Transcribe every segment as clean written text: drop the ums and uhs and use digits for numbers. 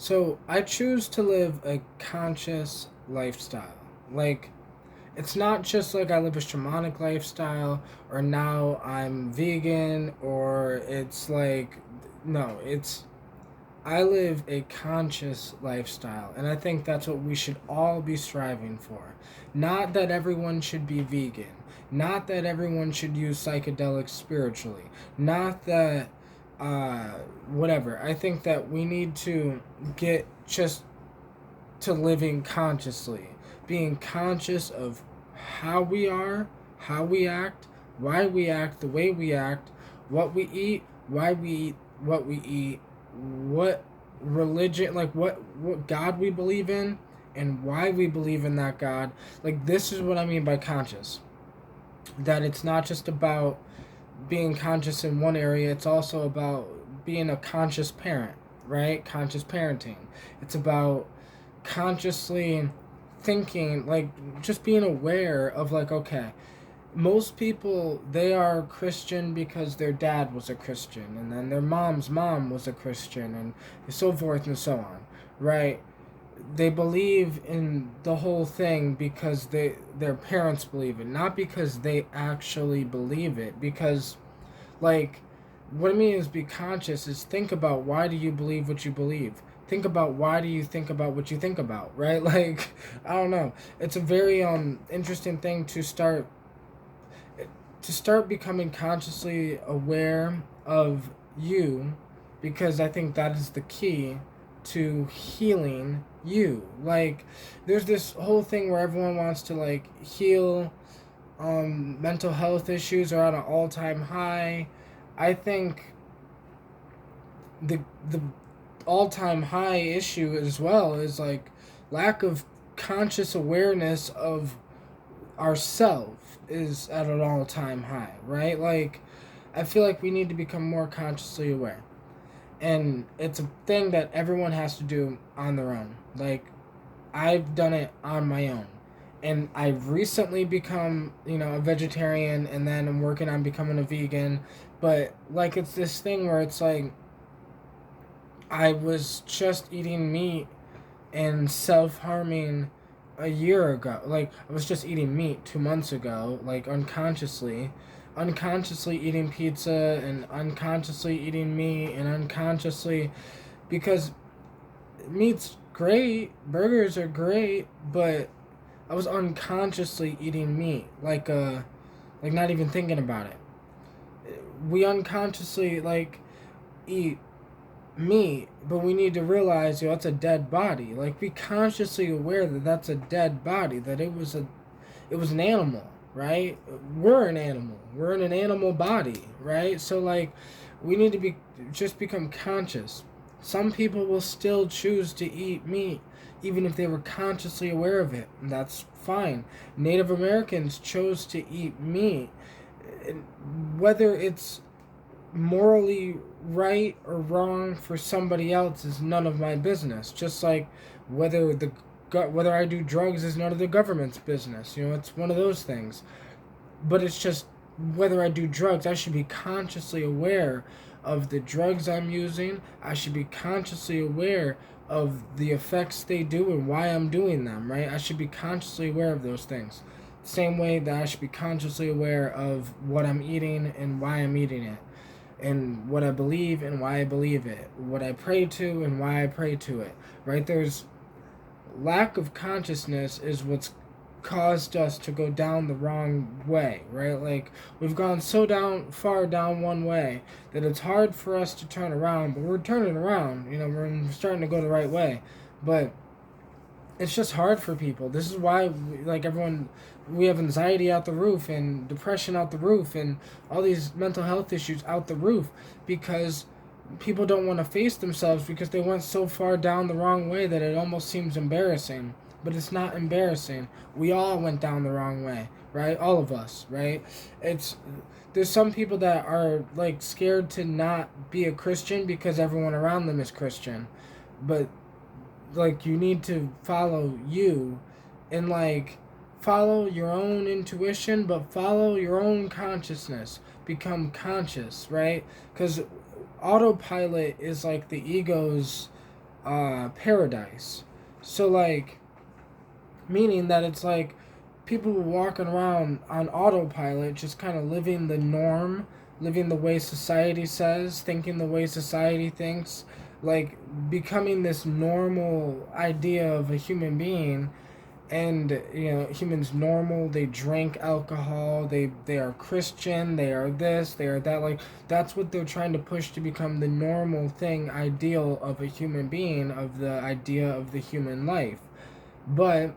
So I choose to live a conscious lifestyle. Like, it's not just like I live a shamanic lifestyle or now I'm vegan or it's like, no, it's I live a conscious lifestyle. And I think that's what we should all be striving for. Not that everyone should be vegan, not that everyone should use psychedelics spiritually, not that uh, whatever. I think that we need to get just to living consciously, being conscious of how we are, how we act, why we act the way we act, what we eat, why we eat what we eat, what religion, like what God we believe in, and why we believe in that God. Like, this is what I mean by conscious. That it's not just about being conscious in one area, it's also about being a conscious parent, right? Conscious parenting. It's about consciously thinking, like, just being aware of, like, okay, most people, they are Christian because their dad was a Christian and then their mom's mom was a Christian and so forth and so on, right? They believe in the whole thing because their parents believe it, not because they actually believe it. Because, like, what I mean is be conscious is think about why do you believe what you believe. Think about why do you think about what you think about, right? Like, I don't know. It's a very interesting thing to start becoming consciously aware of you, because I think that is the key to healing you. Like, there's this whole thing where everyone wants to, like, heal mental health issues are at an all-time high. I think the all-time high issue as well is, like, lack of conscious awareness of ourself is at an all-time high, right? Like, I feel like we need to become more consciously aware. And it's a thing that everyone has to do on their own. Like, I've done it on my own. And I've recently become, a vegetarian, and then I'm working on becoming a vegan. But, like, it's this thing where it's like I was just eating meat and self harming a year ago. Like, I was just eating meat 2 months ago, like, unconsciously eating pizza and unconsciously eating meat and unconsciously, because meat's great, burgers are great, but I was unconsciously eating meat, like not even thinking about it. We unconsciously, like, eat meat, but we need to realize, that's a dead body. Like, be consciously aware that that's a dead body, that it was an animal, right? We're an animal. We're in an animal body, right? So, like, we need to just become conscious. Some people will still choose to eat meat even if they were consciously aware of it, and that's fine. Native Americans chose to eat meat. Whether it's morally right or wrong for somebody else is none of my business. Just like whether whether I do drugs is none of the government's business. It's one of those things. But it's just whether I do drugs, I should be consciously aware of the drugs I'm using. I should be consciously aware of the effects they do and why I'm doing them, right? I should be consciously aware of those things. Same way that I should be consciously aware of what I'm eating and why I'm eating it, and what I believe and why I believe it, what I pray to and why I pray to it, right? There's lack of consciousness is what's caused us to go down the wrong way, right? Like, we've gone so far down one way that it's hard for us to turn around, but we're turning around, we're starting to go the right way. But it's just hard for people. This is why, like, everyone, we have anxiety out the roof and depression out the roof and all these mental health issues out the roof, because people don't want to face themselves because they went so far down the wrong way that it almost seems embarrassing. But it's not embarrassing. We all went down the wrong way, right? All of us, right? It's There's some people that are, like, scared to not be a Christian because everyone around them is Christian. But, like, you need to follow you, and, like, follow your own intuition, but follow your own consciousness. Become conscious, right? Because autopilot is like the ego's paradise. So like, meaning that it's like people walking around on autopilot, just kind of living the norm, living the way society says, thinking the way society thinks, like becoming this normal idea of a human being. And humans normal, they drink alcohol, they are Christian, they are this, they are that. Like, that's what they're trying to push to become the normal thing, ideal of a human being, of the idea of the human life. But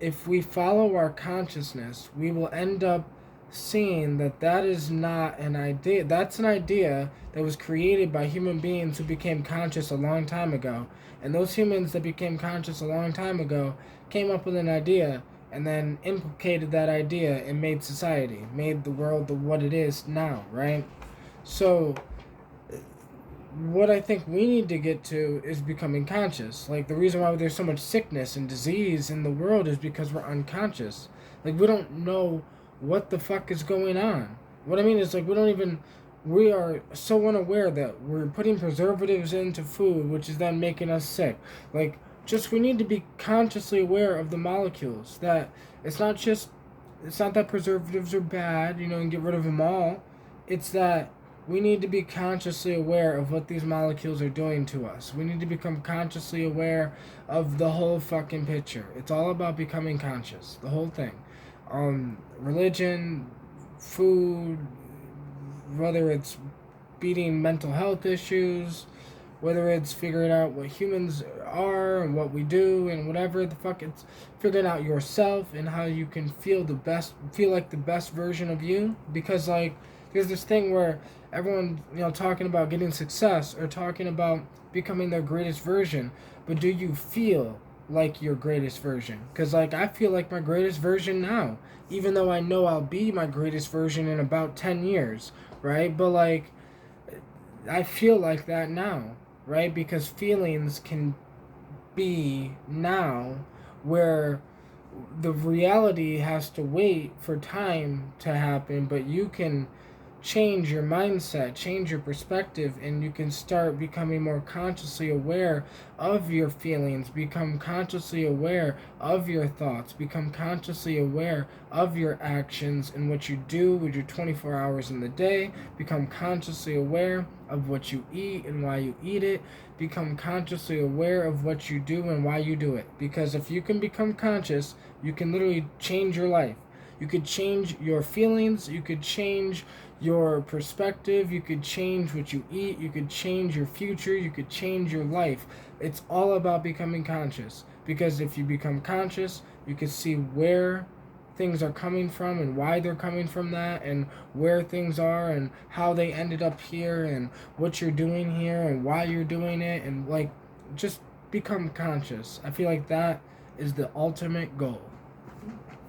if we follow our consciousness, we will end up seeing that that is not an idea. That's an idea that was created by human beings who became conscious a long time ago. And those humans that became conscious a long time ago came up with an idea and then implicated that idea and made society, made the world what it is now, right? So what I think we need to get to is becoming conscious. Like, the reason why there's so much sickness and disease in the world is because we're unconscious. Like, we don't know what the fuck is going on. What I mean is, like, we are so unaware that we're putting preservatives into food, which is then making us sick. Like, just we need to be consciously aware of the molecules. That it's not that preservatives are bad, and get rid of them all. It's that we need to be consciously aware of what these molecules are doing to us. We need to become consciously aware of the whole fucking picture. It's all about becoming conscious, the whole thing. Religion, food, whether it's beating mental health issues, whether it's figuring out what humans are and what we do and whatever the fuck, it's figuring out yourself and how you can feel like the best version of you. Because like, there's this thing where everyone, talking about getting success or talking about becoming their greatest version, but do you feel like your greatest version? Because like, I feel like my greatest version now, even though I know I'll be my greatest version in about 10 years, right? But like, I feel like that now, right? Because feelings can be now, where the reality has to wait for time to happen, but you can change your mindset, change your perspective, and you can start becoming more consciously aware of your feelings, become consciously aware of your thoughts, become consciously aware of your actions and what you do with your 24 hours in the day, become consciously aware of what you eat and why you eat it, become consciously aware of what you do and why you do it. Because if you can become conscious, you can literally change your life. You could change your feelings, you could change your perspective, you could change what you eat, you could change your future, you could change your life. It's all about becoming conscious. Because if you become conscious, you can see where things are coming from and why they're coming from that, and where things are and how they ended up here and what you're doing here and why you're doing it, and like, just become conscious. I feel like that is the ultimate goal.